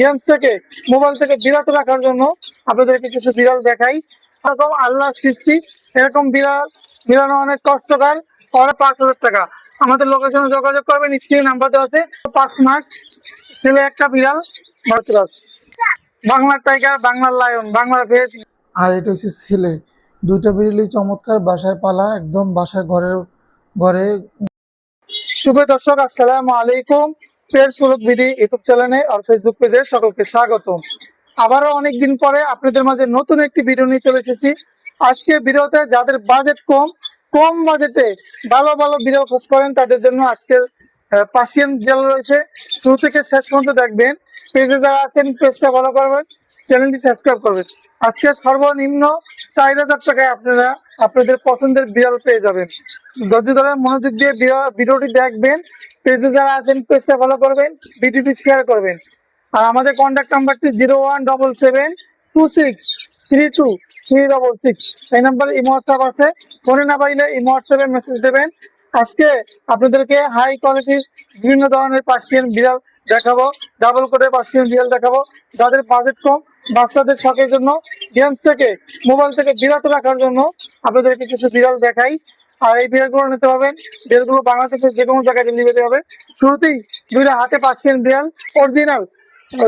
Games থেকে, mobile থেকে বিরত রাখার জন্য আপনাদেরকে কিছু বিড়াল দেখাই। এরকম আল্লাহ সৃষ্টি, এরকম বিড়াল বিড়ানো অনেক কষ্টকর। পরে 5,000 টাকা। আমাদের লোকেশনে যোগাযোগ করবেন, স্ক্রিনে নাম্বার দেওয়া আছে। 5 মাস ছেলে একটা বিড়াল, ভারতরাজ, বাংলার টাইগার, বাংলার লায়ন, বাংলার ভেজ। আর এটা হচ্ছে ছেলে। দুইটা বিড়ালই চমৎকার, বাসায় পালা, একদম বাসায় ঘরে। শুভ দর্শক, আসসালামু আলাইকুম। পেয়ার সুলুক বিডি ইউটিউব চ্যানেলে আর ফেসবুক পেজে সকলকে স্বাগত। আবারও অনেকদিন পরে আপনাদের মাঝে নতুন একটি ভিডিও নিয়ে চলে এসেছি। আজকে ভিডিওতে যাদের বাজেট কম বাজেটে ভালো ভালো ভিডিও খোঁজ করেন তাদের জন্য আজকে পার্সিয়ান বিড়াল রয়েছে। শুরু থেকে শেষ পর্যন্ত দেখবেন। পেজে যারা আছেন পেজটা ফলো করবেন, চ্যানেলটি সাবস্ক্রাইব করবেন। আজকে সর্বনিম্ন 4,000 টাকায় আপনারা আপনাদের পছন্দের বিড়াল পেয়ে যাবেন। ধৈর্য ধরে মনোযোগ দিয়ে ভিডিওটি দেখবেন। পেজে যারা আছেন পেজটা ফলো করবেন, ভিডিওটি শেয়ার করবেন। আর আমাদের কন্ট্যাক্ট নাম্বারটি 0177323366। এই নাম্বারে ইমো হোয়াটসঅ্যাপ আছে। ফোনে না পাইলে ইমো হোয়াটসঅ্যাপে মেসেজ দেবেন। আজকে আপনাদেরকে হাই কোয়ালিটির বিভিন্ন ধরনের পার্সিয়ান বিড়াল দেখাবো, ডাবল কোটের পার্সিয়ান বিড়াল দেখাবো। যাদের বাজেট কম, বাচ্চাদের শখের জন্য, গেমস থেকে, মোবাইল থেকে বিরত রাখার জন্য আপনাদেরকে কিছু বিড়াল দেখাই। আর এই বিড়ালগুলো নিতে পারবেন। বিড়ালগুলো বাংলাদেশের যে কোনো জায়গায় ডেলিভারি হবে। শুরুতেই দুইটা হাতে পার্সিয়ান বিড়াল, অরিজিনাল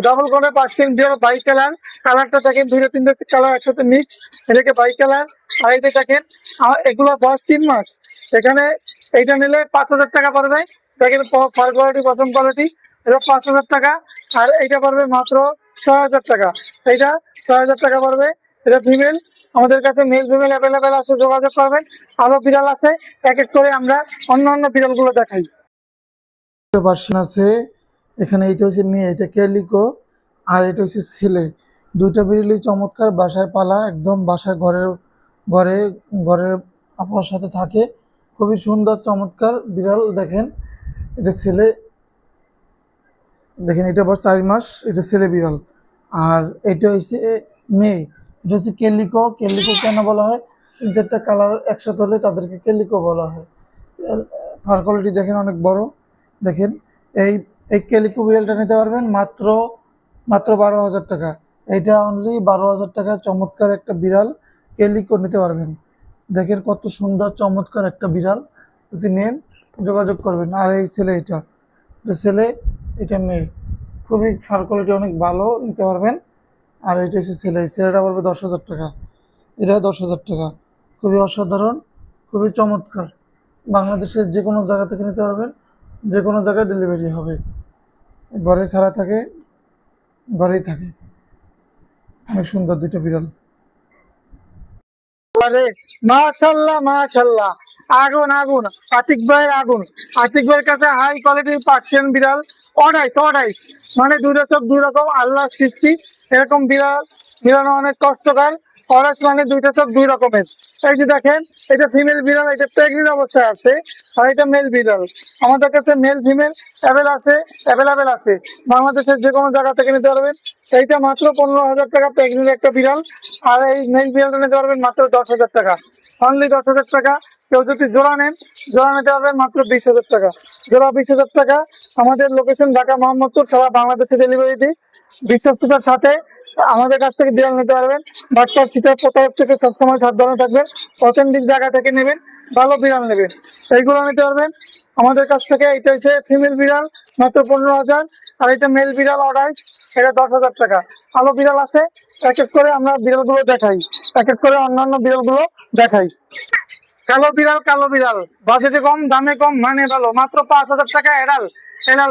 ডাবল কোটের পার্সিয়ান বিড়াল, বাই কালারটা দেখেন, দুইটা তিনটা কালার একসাথে মিক্স, এটাকে বাই কালার। আর এইটা দেখেন, এগুলো বয়স 3 মাস। এখানে এইটা নিলে 5,000 টাকা পড়বে। দেখেন ফার কোয়ালিটি, প্রথম কোয়ালিটি, এটা 5,000 টাকা। আর এইটা পড়বে মাত্র 6,000 টাকা। এইটা 6,000 টাকা পড়বে। এটা ফিমেল। আমাদের কাছে মেল ফিমেল অ্যাভেলেবেল আছে, যোগাযোগ করবেন। আরো বিড়াল আছে, এক এক করে আমরা অন্য বিড়ালগুলো দেখাই। ভার্সন আছে এখানে। এটা হচ্ছে মেয়ে, এটা ক্যালিকো। আর এটা হচ্ছে ছেলে। দুইটা বিড়ালই চমৎকার, বাসায় পালা, একদম বাসায় ঘরে ঘরের আপার সাথে থাকে। খুবই সুন্দর চমৎকার বিড়াল। দেখেন এটা ছেলে, দেখেন এটা বয়স 4 মাস, এটা ছেলে বিড়াল। আর এটা হচ্ছে মেয়ে, এটা হচ্ছে ক্যালিকো। ক্যালিকো কেন বলা হয়? 3-4টা কালার একসাথে হলে তাদেরকে ক্যালিকো বলা হয়। ফার কোয়ালিটি দেখেন অনেক বড়। দেখেন এই এই ক্যালিকো বিড়ালটা নিতে পারবেন মাত্র 12,000 টাকা। এইটা অনলি 12,000 টাকা। চমৎকার একটা বিড়াল ক্যালিকো নিতে পারবেন। দেখেন কত সুন্দর চমৎকার একটা বিড়াল। যদি নেন যোগাযোগ করবেন। আর এই ছেলে, এটা ছেলে, এটা মেয়ে। খুবই ফার কোয়ালিটি অনেক ভালো, নিতে পারবেন। আর এটা হচ্ছে ছেলে, এই ছেলেটা পড়বে 10,000 টাকা। এটা 10,000 টাকা। খুবই অসাধারণ, খুবই চমৎকার। বাংলাদেশের যে কোনো জায়গা থেকে নিতে পারবেন, যে কোনো জায়গায় ডেলিভারি হবে। ঘরে ছাড়া থাকে, ঘরেই থাকে। অনেক সুন্দর দুটো বিড়াল। আরে মাশাল্লাহ মাশাল্লাহ, আগুন আগুন, আতিক ভাইয়ের আগুন। আতিক ভাইয়ের কাছে হাই কোয়ালিটির পার্সিয়ান বিড়াল, অডাইস, মানে দুইটা চোখ দুই রকম আল্লাহ সৃষ্টি। এরকম বিড়াল বিড়ানো অনেক কষ্টকর। অডাইস মানে দুইটা চোখ দুই রকমের। এই যে দেখেন, এটা ফিমেল বিড়াল, এটা প্রেগনেন্ট অবস্থায় আছে। আর এটা মেল বিড়াল। আমাদের কাছে মেল ফিমেল অ্যাভেলেবেল আছে। বাংলাদেশের যে কোনো জায়গা থেকে নিতে পারবেন। এইটা মাত্র 15,000 টাকা প্রেগনেন্ট একটা বিড়াল। আর এই মেল বিড়ালটা নিতে পারবেন মাত্র 10,000 টাকা। অনলি 10,000 টাকা। কেউ যদি জোড়া নেন, জোড়া নিতে পারবেন মাত্র 20,000 টাকা। জোড়া 20,000 টাকা। আমাদের লোকেশন ঢাকা মোহাম্মদপুর, সারা বাংলাদেশে ডেলিভারি দিই। বিশ্বস্ততার সাথে আমাদের কাছ থেকে বিড়াল নিতে পারবেন। বাচ্চার শীতের তরফ থেকে সবসময় সাবধানে থাকবেন। অথেন্টিক জায়গা থেকে নেবেন, ভালো বিড়াল নেবেন, এইগুলো নিতে পারবেন আমাদের কাছ থেকে। এটা হচ্ছে ফিমেল বিড়াল, মাত্র 15,000। আর এটা মেল বিড়াল অডাইস, এটা 10,000 টাকা। আলো বিড়াল আছে, এক এক করে আমরা বিড়ালগুলো দেখাই, এক এক করে অন্যান্য বিড়ালগুলো দেখাই। কালো বিড়াল, বাজেটে কম, দামে কম, মানে ভালো, মাত্র 5,000 টাকা। এডাল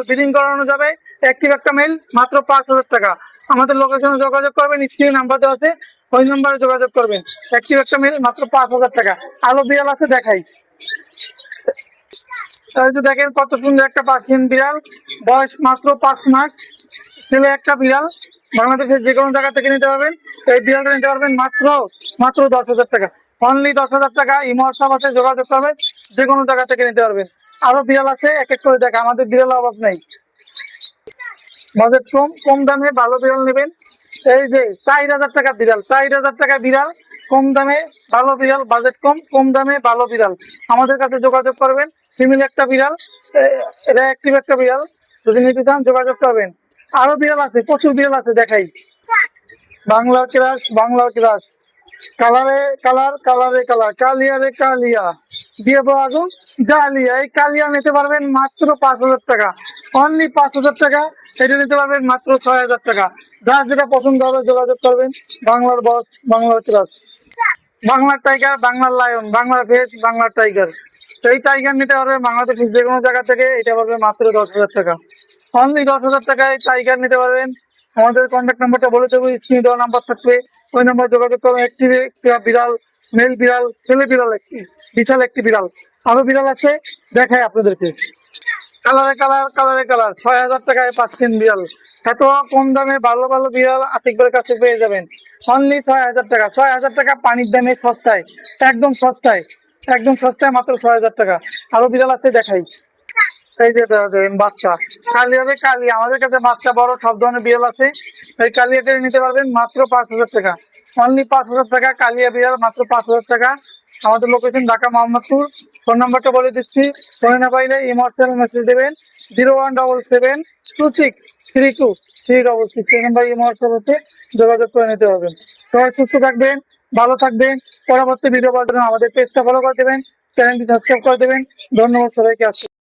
ব্রিডিং করানো যাবে। অ্যাক্টিভ একটা মেল, মাত্র 5,000 টাকা। আমাদের লোকেশনে যোগাযোগ করবেন, স্ক্রিনে নাম্বার দেওয়া আছে, ওই নাম্বারে যোগাযোগ করবেন। অ্যাক্টিভ একটা মেল, মাত্র 5,000 টাকা। আলো বিড়াল আছে, দেখাই। দেখেন কত সুন্দর একটা পার্সিয়ান বিড়াল, বয়স মাত্র 5 মাস, ছেলে একটা বিড়াল। বাংলাদেশের যে কোনো জায়গা থেকে নিতে পারবেন। এই বিড়ালটা নিতে পারবেন মাত্র 10,000 টাকা। অনলি 10,000 টাকা। ইমো হোয়াটসঅ্যাপ আছে, যোগাযোগ করবেন, যে কোনো জায়গা থেকে নিতে পারবেন। আরো বিড়াল আছে, এক এক করে দেখা। আমাদের বিড়াল অভাব নেই। বাজেট কম দামে ভালো বিড়াল নেবেন। এই যে 4,000 টাকা বিড়াল, 4,000 টাকা বিড়াল, কম দামে ভালো বিড়াল, বাজেট কম দামে ভালো বিড়াল। আমাদের কাছে যোগাযোগ করবেন। ফিমেল একটা বিড়াল, এটা অ্যাক্টিভ একটা বিড়াল। যদি নিতে চান যোগাযোগ করবেন। আরো বিড়াল আছে, প্রচুর বিড়াল আছে, দেখাই। বাংলার ক্রাশ, বাংলার ক্রাশ, কালারে কালার, কালারে কালার, কালিয়ারে কালিয়া, দিয়ে দেবো আগুন জালিয়া। এই কালিয়া নিতে পারবেন মাত্র 5,000 টাকা, অনলি 5,000 টাকা। এটা নিতে পারবেন মাত্র 6,000 টাকা। যার যেটা পছন্দ হবে যোগাযোগ করবেন। বাংলার বস, বাংলার ক্রাশ, বাংলার টাইগার, বাংলার লায়ন, বাংলার ভেজ, বাংলার টাইগার। তো এই টাইগার নিতে পারবেন বাংলাদেশের যে কোনো জায়গা থেকে। এটা পারবে মাত্র 10,000 টাকা, অনলি 10,000 টাকায় টাইগার নিতে পারবেন। আমাদের কন্ট্যাক্ট নাম্বারটা বলে দেবো, স্ক্রিনে দেওয়া নাম্বার থাকবে, ওই নাম্বার যোগাযোগ করবেন। একটি বিড়াল, মেল বিড়াল, ছেলে বিড়াল, একটি বিশাল একটি বিড়াল। আরো বিড়াল আছে, দেখাই আপনাদেরকে। কালারে কালার, কালারে কালার, 6,000 টাকায় পাচ্ছেন বিড়াল। এত কম দামে ভালো ভালো বিড়াল আতিকদের কাছে পেয়ে যাবেন, অনলি 6,000 টাকা। 6,000 টাকা পানির দামে সস্তায়, একদম সস্তায়, একদম সস্তায়, মাত্র 6,000 টাকা। আরো বিড়াল আছে, দেখাই। এই যে বাচ্চা কালিয়া, হবে কালিয়া, আমাদের কাছে বাচ্চা বড় সব ধরনের বিড়াল আছে। এই কালিয়াটা নিতে পারবেন মাত্র 5,000 টাকা, অনলি 5,000 টাকা। কালিয়া বিড়াল মাত্র 5,000 টাকা। আমাদের লোকেশন ঢাকা মোহাম্মদপুর। ফোন নাম্বারটা বলে দিচ্ছি, ফোনে না পাইলে ইমোশনাল মেসেজ দেবেন 0177263236 এই নাম্বার ইমোশনাল হচ্ছে, যোগাযোগ করে নিতে পারবেন। সবাই সুস্থ থাকবেন, ভালো থাকবেন। পরবর্তী ভিডিও পাওয়ার জন্য আমাদের পেজটা ফলো করে দেবেন, চ্যানেলটি সাবস্ক্রাইব করে দেবেন। ধন্যবাদ সবাইকে। আসছে